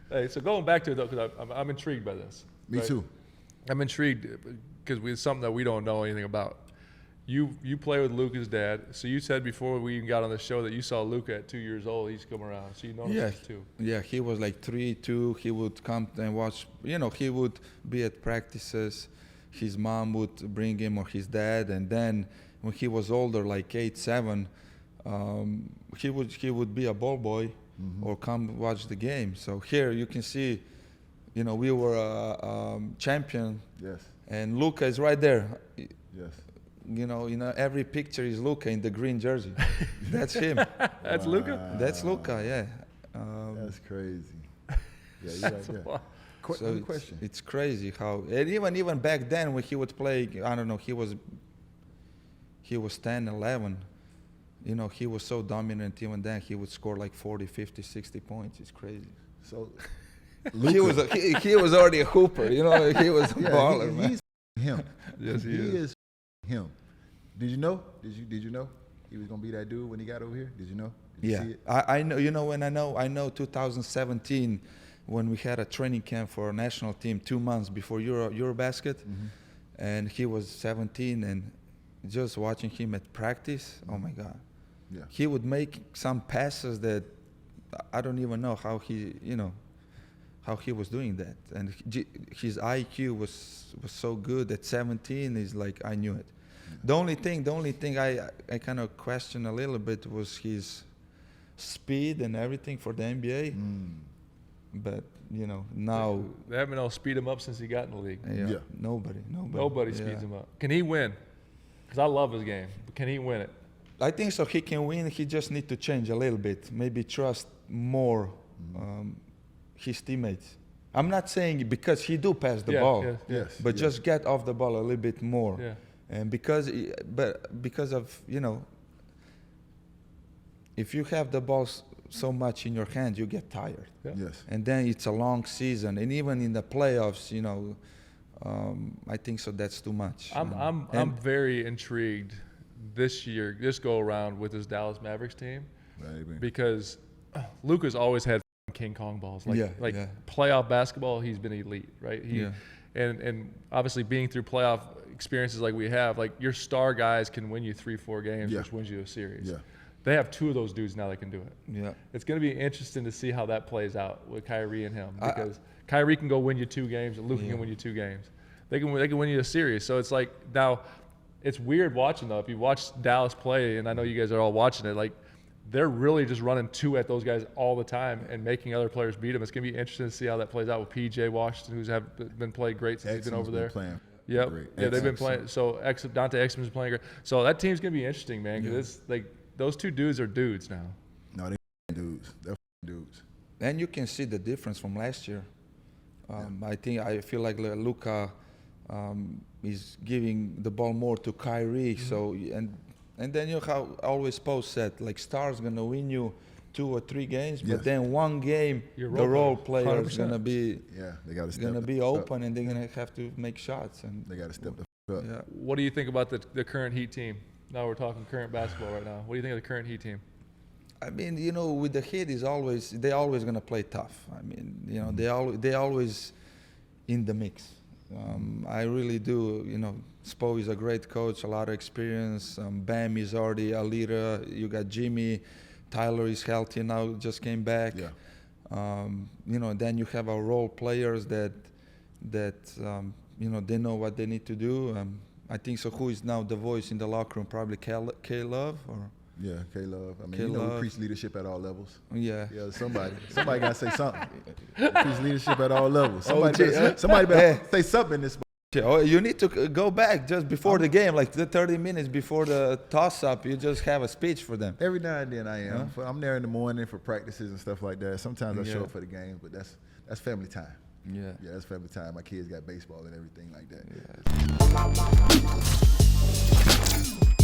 Hey, so going back to it though, because I'm intrigued by this. Me too. I'm intrigued because it's something that we don't know anything about. You play with Luka's dad. So you said before we even got on the show that you saw Luka at 2 years old. He's come around. So you noticed this too. Yeah, he was like 3, 2. He would come and watch. You know, he would be at practices. His mom would bring him, or his dad, and then when he was older, like 8, 7, he would be a ball boy or come watch the game. So here you can see, you know, we were a champion. Yes. And Luka is right there. Yes. You know, every picture is Luka in the green jersey. That's him. That's Wow. Luka? That's Luka, yeah. That's crazy. Yeah, you're right there. So Question. it's crazy how, and even back then when he would play, I don't know, he was 10, 11. You know, he was so dominant. Even then, he would score like 40, 50, 60 points. It's crazy. So He was already a hooper. You know, he was a baller, man. He's him. Yes, he is him. Did you know? Did you know he was gonna be that dude when he got over here? Did you know? Did you see it? I know. You know when I know 2017 when we had a training camp for our national team 2 months before Eurobasket, and he was 17, and just watching him at practice, oh my God, he would make some passes that I don't even know how he was doing that, and his IQ was so good at 17. Is like I knew it. The only thing I kind of questioned a little bit was his speed and everything for the NBA. But you know, now They haven't been able to speed him up since he got in the league. yeah. Nobody Speeds him up. Can he win? Because I love his game. But can he win it? I think so. He can win. He just need to change a little bit. Maybe trust more his teammates. I'm not saying because he do pass the ball, but just get off the ball a little bit more. Yeah. And because of, you know, if you have the ball so much in your hand, you get tired. Yeah. Yes. And then it's a long season, and even in the playoffs, you know, I think so that's too much. I'm very intrigued this go around with this Dallas Mavericks team, because Luka's always had King Kong balls. Playoff basketball, he's been elite, right? And obviously being through playoff experiences like we have, like your star guys can win you 3-4 games, which wins you a series. They have 2 of those dudes now that can do it. Yeah. It's going to be interesting to see how that plays out with Kyrie and him, because Kyrie can go win you 2 games and Luka can win you 2 games. They can win you a series. So it's like, now it's weird watching though. If you watch Dallas play, and I know you guys are all watching it, like they're really just running 2 at those guys all the time and making other players beat them. It's going to be interesting to see how that plays out with PJ Washington, who's been playing great since he's been over there. Yep. Yeah, they've been playing. So Dante Exum's playing great. So that team's going to be interesting, man, because it's like those 2 dudes are dudes now. No, they're dudes. They're dudes. And you can see the difference from last year. I feel like Luka is giving the ball more to Kyrie. So and then you know how always post said, like stars gonna win you 2 or 3 games, but then one game the role player is gonna be they got to gonna be open and they're gonna have to make shots, and they got to step the up. Yeah. What do you think about the current Heat team? Now we're talking current basketball right now. What do you think of the current Heat team? I mean, you know, with the Heat they're always gonna play tough. I mean, you know, they always in the mix. I really do. You know, Spo is a great coach, a lot of experience. Bam is already a leader. You got Jimmy, Tyler is healthy now, just came back. You know, then you have our role players that you know, they know what they need to do. I think so. Who is now the voice in the locker room? Probably K-Love or. Yeah, K-Love. I mean, you know, we preach leadership at all levels. Yeah. Yeah, somebody got to say something. Preach leadership at all levels. Somebody better say something in this. Oh, you need to go back just before the game, like the 30 minutes before the toss-up. You just have a speech for them. Every now and then I am. I'm there in the morning for practices and stuff like that. Sometimes I show up for the games, but that's family time. Yeah, that's family time. My kids got baseball and everything like that. Yeah.